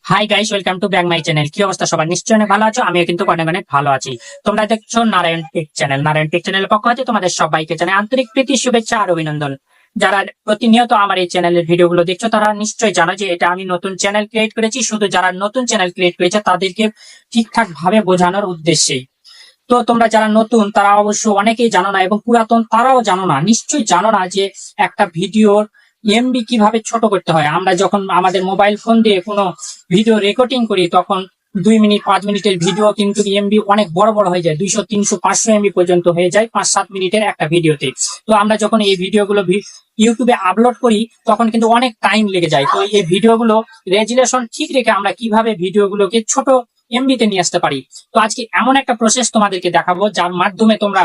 Hi guys, welcome to back my channel. কি অবস্থা সবার? নিশ্চয়ই অনেক ভালো আছো। আমিও কিন্তু অনেক অনেক ভালো আছি। তোমরা দেখছো Narayan tech channel. Narayan tech চ্যানেলের পক্ষ হতে তোমাদের সবাইকে জানাই আন্তরিক প্রীতি, শুভেচ্ছা আর অভিনন্দন। যারা প্রতিনিয়ত আমার এই চ্যানেলের ভিডিওগুলো দেখছো তারা নিশ্চয়ই জানো যে এটা আমি নতুন চ্যানেল ক্রিয়েট করেছি, শুধু যারা নতুন চ্যানেল ক্রিয়েট করেছে তাদেরকে ঠিকঠাক ভাবে বোঝানোর উদ্দেশ্যে। তো তোমরা যারা নতুন তারা অবশ্য অনেকেই জানো না, এবং পুরাতন তারাও জানো না, নিশ্চয়ই জানো না যে একটা ভিডিওর এমবি কিভাবে ছোট করতে হয়। আমরা যখন আমাদের মোবাইল ফোন দিয়ে কোনো ভিডিও রেকর্ডিং করি তখন 2 মিনিট 5 মিনিটের ভিডিও কিন্তু এমবি অনেক বড় বড় হয়ে যায়, 200 300 500 এমবি পর্যন্ত হয়ে যায় 5-7 মিনিটের একটা ভিডিওতে। তো আমরা যখন এই ভিডিওগুলো ইউটিউবে আপলোড করি তখন কিন্তু অনেক টাইম লেগে যায়। তো এই ভিডিওগুলো রেজুলেশন ঠিক রেখে আমরা কিভাবে ভিডিওগুলোকে ছোট এমবিতে নিয়ে আসতে পারি। তো আজকে এমন একটা প্রসেস তোমাদেরকে দেখাবো যার মাধ্যমে তোমরা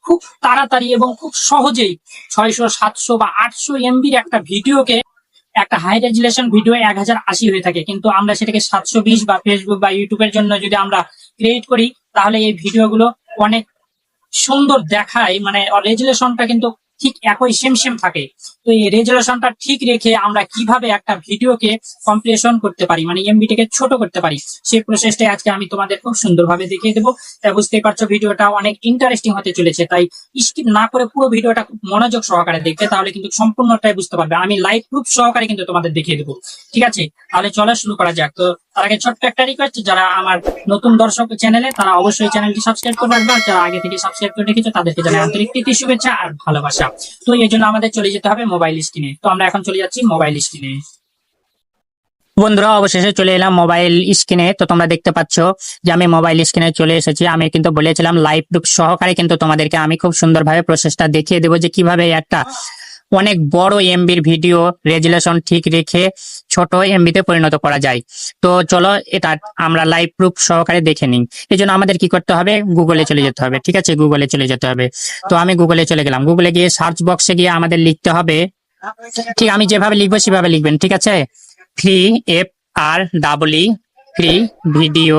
খুব তাড়াতাড়ি এবং খুব সহজেই 600 700 বা 800 এমবির একটা ভিডিওকে, একটা হাই রেজুলেশন ভিডিও 1080 হয়ে থাকে, কিন্তু আমরা সেটাকে 720 বা ফেসবুক বা ইউটিউবের জন্য যদি আমরা ক্রিয়েট করি তাহলে এই ভিডিওগুলো অনেক সুন্দর দেখায়, মানে রেজুলেশনটা কিন্তু ঠিক একই সেম সেম থাকে। তো এই রেজুলেশনটা ঠিক রেখে আমরা কিভাবে একটা ভিডিওকে কম্প্রেশন করতে পারি, মানে এমবিটাকে ছোট করতে পারি, সেই প্রসেসটাই আজকে আমি তোমাদের খুব সুন্দরভাবে দেখিয়ে দেবো। তাই বুঝতেই পারছো ভিডিওটা অনেক ইন্টারেস্টিং হতে চলেছে, তাই স্কিপ না করে পুরো ভিডিওটা খুব মনোযোগ সহকারে দেখবে, তাহলে কিন্তু সম্পূর্ণটাই বুঝতে পারবে। আমি লাইভ প্রুফ সহকারে কিন্তু তোমাদের দেখিয়ে দেবো। ঠিক আছে, তাহলে চলো শুরু করা যাক। তো তার আগে ছোট্ট একটা রিকোয়েস্ট, যারা আমার নতুন দর্শক চ্যানেলে তারা অবশ্যই চ্যানেলটি সাবস্ক্রাইব করে রাখবে, আর যারা আগে থেকে সাবস্ক্রাইব করে রেখেছো তাদেরকে জানাই আন্তরিক প্রীতি, শুভেচ্ছা আর ভালোবাসা। তো এই জন্য আমাদের চলে যেতে হবে মোবাইল স্ক্রিনে। তো আমরা এখন চলে যাচ্ছি মোবাইল স্ক্রিনে। বন্ধুরা, অবশেষে চলে এলাম মোবাইল স্ক্রিনে। তো তোমরা দেখতে পাচ্ছ যে আমি মোবাইল স্ক্রিনে চলে এসেছি। আমি কিন্তু বলেছিলাম লাইভ প্রুফ সহকারে কিন্তু তোমাদেরকে আমি খুব সুন্দরভাবে প্রসেসটা দেখিয়ে দেবো যে কিভাবে একটা অনেক বড় এমবির ভিডিও রেজুলেশন ঠিক রেখে ছোট এমবিতে পরিণত করা যায়। তো চলো এটা আমরা লাইভ প্রুফ সহকারে দেখে নিই। এই জন্য আমাদের কি করতে হবে, গুগলে চলে যেতে হবে। ঠিক আছে, গুগলে চলে যেতে হবে। তো আমি গুগলে চলে গেলাম। গুগলে গিয়ে সার্চ বক্সে গিয়ে আমাদের লিখতে হবে, ঠিক আমি যেভাবে লিখবো সেভাবে লিখবেন। ঠিক আছে, free, FREE, free video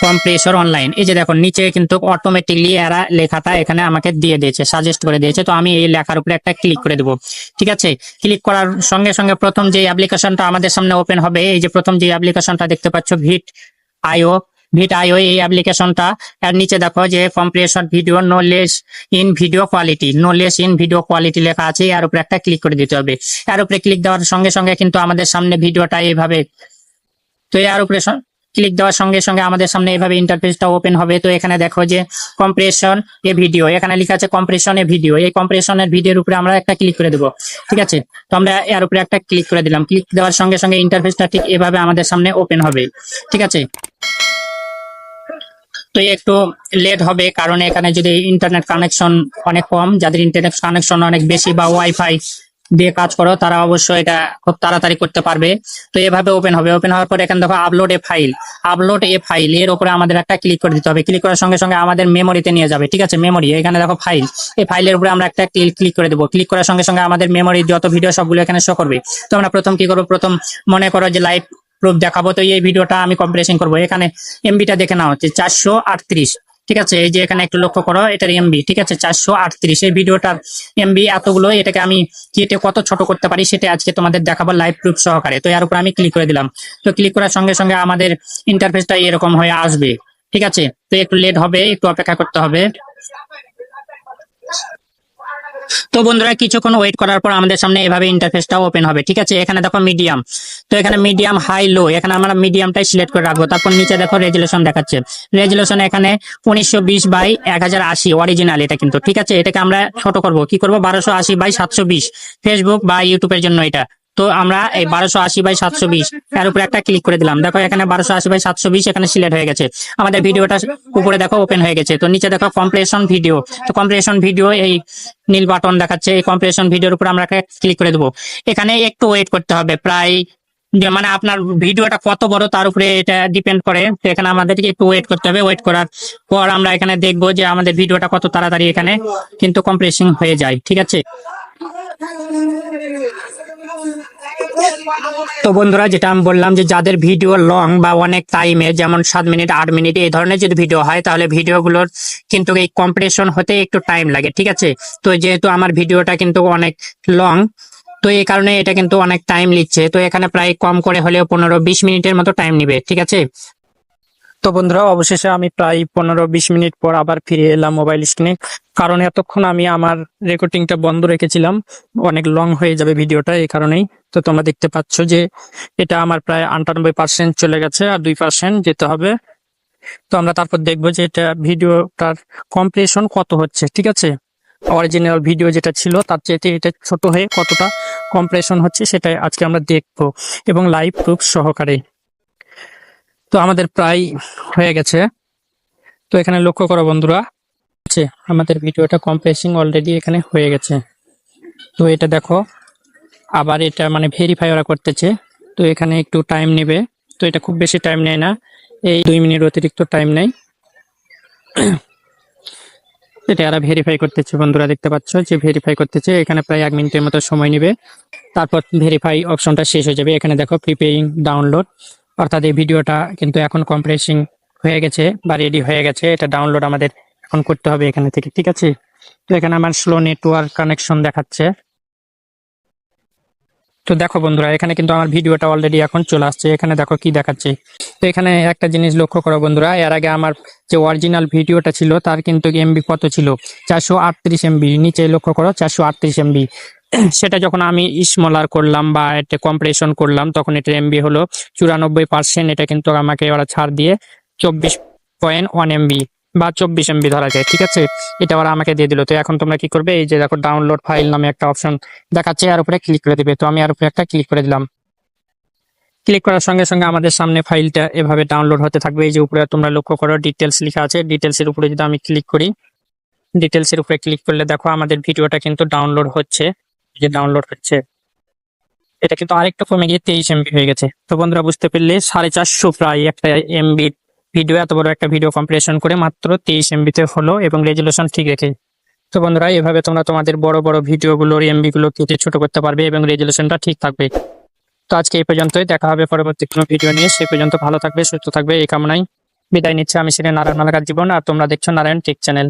compressor online. এই যে দেখো নিচে কিন্তু অটোমেটিকলি এরা লেখাটা এখানে আমাকে দিয়ে দিয়েছে, সাজেস্ট করে দিয়েছে। তো আমি এই লেখার উপরে একটা ক্লিক করে দেবো। ঠিক আছে, ক্লিক করার সঙ্গে সঙ্গে প্রথম যে অ্যাপ্লিকেশনটা আমাদের সামনে ওপেন হবে, এই যে প্রথম যে অ্যাপ্লিকেশনটা দেখতে পাচ্ছ ভিট আইও, এই অ্যাপ্লিকেশনটা। এর নিচে দেখো যে compressor video no less in video quality লেখা আছে, এর উপরে একটা ক্লিক করে দিতে হবে। এর উপরে ক্লিক দেওয়ার সঙ্গে সঙ্গে কিন্তু আমাদের সামনে ভিডিওটা এইভাবে, তো এর উপরে ক্লিক দেওয়ার সঙ্গে সঙ্গে আমাদের সামনে এইভাবে ইন্টারফেসটা ওপেন হবে। তো এখানে দেখো যে কম্প্রেশন এ ভিডিও, এখানে লেখা আছে কম্প্রেশন এ ভিডিও। এই কম্প্রেশনের ভিডিওর উপরে আমরা একটা ক্লিক করে দেবো। ঠিক আছে, তো আমরা এর উপরে একটা ক্লিক করে দিলাম। ক্লিক দেওয়ার সঙ্গে সঙ্গে ইন্টারফেসটা ঠিক এভাবে আমাদের সামনে ওপেন হবে। ঠিক আছে, তো একটু লেট হবে কারণ এখানে যদি ইন্টারনেট কানেকশন অনেক কম, যাদের ইন্টারনেট কানেকশন অনেক বেশি বা ওয়াইফাই দিয়ে কাজ করো তারা অবশ্যই এটা খুব তাড়াতাড়ি করতে পারবে। তো এভাবে ওপেন হবে। ওপেন হওয়ার পর এখানে দেখো আপলোড এ ফাইল, এর উপরে আমাদের একটা ক্লিক করে দিতে হবে। ক্লিক করার সঙ্গে সঙ্গে আমাদের মেমোরিতে নিয়ে যাবে। ঠিক আছে, মেমোরি, এখানে দেখো ফাইল, এই ফাইলের উপরে আমরা একটা ক্লিক করে দেবো। ক্লিক করার সঙ্গে সঙ্গে আমাদের মেমোরির যত ভিডিও সবগুলো এখানে শো করবে। তো আমরা প্রথম কি করবো, প্রথম মনে করো যে লাইভ প্রুফ দেখাবো। তো এই ভিডিওটা আমি কম্প্রেশন করবো। এখানে এমবিটা দেখে নাও হচ্ছে 438। ঠিক আছে, এই যে এখানে একটু লক্ষ্য করো এটার এমবি, ঠিক আছে 438। এই ভিডিওটার এমবি এতগুলো, এটাকে আমি কেটে কত ছোট করতে পারি সেটা আজকে তোমাদের দেখাবো লাইভ প্রুফ সহকারে। তো এর উপর আমি ক্লিক করে দিলাম। তো ক্লিক করার সঙ্গে সঙ্গে আমাদের ইন্টারফেসটা এরকম হয়ে আসবে। ঠিক আছে, তো একটু লেট হবে, একটু অপেক্ষা করতে হবে। তো বন্ধুরা, কিছুক্ষণ ওয়েট করার পর আমাদের সামনে এভাবে ইন্টারফেসটা ওপেন হবে। ঠিক আছে, এখানে দেখো মিডিয়াম, তো এখানে মিডিয়াম, হাই, লো, এখানে আমরা মিডিয়ামটাই সিলেক্ট করে রাখবো। তারপর নিচে দেখো রেজুলেশন দেখাচ্ছে। রেজুলেশন এখানে 1920x1080 অরিজিনাল এটা কিন্তু। ঠিক আছে, এটাকে আমরা ছোট করব, কি করব 1280x720 ফেসবুক বা ইউটিউবের জন্য এটা। তো আমরা এই 1280x720 এর উপরে একটা ক্লিক করে দিলাম। দেখো এখানে 1280x720 এখানে সিলেক্ট হয়ে গেছে। আমাদের ভিডিওটা উপরে দেখো ওপেন হয়ে গেছে। তো নিচে দেখো কম্প্রেশন ভিডিও, তো কম্প্রেশন ভিডিও এই নীল বাটন দেখাচ্ছে, এই কম্প্রেশন ভিডিওর উপর আমরা ক্লিক করে দেবো। এখানে একটু ওয়েট করতে হবে, প্রায় মানে আপনার ভিডিওটা কত বড় তার উপরে এটা ডিপেন্ড করে। তো এখানে আমাদেরকে একটু ওয়েট করতে হবে। ওয়েট করার পর আমরা এখানে দেখবো যে আমাদের ভিডিওটা কত তাড়াতাড়ি এখানে কিন্তু কম্প্রেসিং হয়ে যায়। ঠিক আছে, তো বন্ধুরা, যেটা আমি বললাম যে যাদের ভিডিও লং বা অনেক টাইমে, যেমন 7 মিনিট 8 মিনিট এই ধরনের যদি ভিডিও হয় তাহলে ভিডিওগুলোর কিন্তু এই কম্প্রেশন হতে একটু টাইম লাগে। ঠিক আছে, তো যেহেতু আমার ভিডিওটা কিন্তু অনেক লং, তো এই কারণে এটা কিন্তু অনেক টাইম নিচ্ছে। তো এখানে প্রায় কম করে হলেও 15-20 মিনিটের মতো টাইম নিবে, ঠিক আছে। তো বন্ধুরা অবশেষে আমি প্রায় 15-20 মিনিট পর আবার ফিরে এলাম মোবাইল স্ক্রিনে, কারণ এতক্ষণ আমি আমার রেকর্ডিংটা বন্ধ রেখেছিলাম, অনেক লং হয়ে যাবে ভিডিওটা এই কারণেই। তো তোমরা দেখতে পাচ্ছ যে এটা আমার প্রায় 98% চলে গেছে, আর 2% যেতে হবে। তো আমরা তারপর দেখবো যে এটা ভিডিওটার কম্প্রেশন কত হচ্ছে, ঠিক আছে। অরিজিনাল ভিডিও যেটা ছিল তার চেয়ে এটা ছোট হয়ে কতটা কম্প্রেশন হচ্ছে সেটাই আজকে আমরা দেখবো, এবং লাইভ প্রুফ সহকারে। তো আমাদের প্রায় হয়ে গেছে। তো এখানে লক্ষ্য করো বন্ধুরা, আছে আমাদের ভিডিওটা কম্প্রেসিং অলরেডি এখানে হয়ে গেছে। তো এটা দেখো, আবার এটা মানে ভেরিফাই ওরা করতেছে। তো এখানে একটু টাইম নেবে। তো এটা খুব বেশি টাইম নেয় না, এই 2 মিনিট অতিরিক্ত টাইম নেয়। এটা এরা ভেরিফাই করতেছে বন্ধুরা, দেখতে পাচ্ছ যে ভেরিফাই করতেছে। এখানে প্রায় 1 মিনিটের মতো সময় নেবে, তারপর ভেরিফাই অপশনটা শেষ হয়ে যাবে। এখানে দেখো প্রিপেইং ডাউনলোড, অর্থাৎ এই ভিডিওটা কিন্তু এখন কম্প্রেসিং হয়ে গেছে বা রেডি হয়ে গেছে। এটা ডাউনলোড আমাদের এখন করতে হবে এখানে থেকে, ঠিক আছে। তো এখানে আমার স্লো নেটওয়ার্ক কানেকশন দেখাচ্ছে। তো দেখো বন্ধুরা, এখানে কিন্তু আমার ভিডিওটা অলরেডি এখন চলে আসছে। এখানে দেখো কি দেখাচ্ছে। তো এখানে একটা জিনিস লক্ষ্য করো বন্ধুরা, এর আগে আমার যে অরিজিনাল ভিডিওটা ছিল তার কিন্তু এমবি কত ছিল, 438 এমবি। নিচে লক্ষ্য করো 438 এমবি। সেটা যখন আমি স্মলার করলাম বা এটা কম্প্রেশন করলাম তখন এটা এমবি হলো 94%। এটা কিন্তু আমাকে ওরা ছাড় দিয়ে 24.1 এমবি বা 24 এমবি ধরা যায়, ঠিক আছে। এটা ওরা আমাকে দিয়ে দিল। তো এখন তোমরা কি করবে, এই যে দেখো ডাউনলোড ফাইল নামে একটা অপশন দেখাচ্ছে, এর উপরে ক্লিক করে দিবে। তো আমি এর উপরে একটা ক্লিক করে দিলাম। ক্লিক করার সঙ্গে সঙ্গে আমাদের সামনে ফাইলটা এভাবে ডাউনলোড হতে থাকবে। এই যে উপরে তোমরা লক্ষ্য করো ডিটেলস লেখা আছে, ডিটেলস এর উপরে যদি আমি ক্লিক করি, ডিটেলস এর উপরে ক্লিক করলে দেখো আমাদের ভিডিওটা কিন্তু ডাউনলোড হচ্ছে। এই যে ডাউনলোড হচ্ছে, এটা কিন্তু আরেকটু কমে গিয়ে 23 এমবি হয়ে গেছে। তো বন্ধুরা বুঝতে পারলে 450 প্রায় একটা এমবি ভিডিও, এত বড় একটা ভিডিও কম্প্রেশন করে মাত্র 23 এমবিতে হলো, এবং রেজুলেশন ঠিক রেখে। তো বন্ধুরা এভাবে তোমরা তোমাদের বড় বড় ভিডিওগুলোর এমবি গুলো কেটে ছোট করতে পারবে এবং রেজুলেশনটা ঠিক থাকবে। তো আজকে এই পর্যন্তই, দেখা হবে পরবর্তী কোনো ভিডিও নিয়ে। সেই পর্যন্ত ভালো থাকবে, সুস্থ থাকবে, এই কামনায় বিদায় নিচ্ছে। আমি ছিলেন নারায়ণ মালাকার জীবন, আর তোমরা দেখছো নারায়ণ টেক চ্যানেল।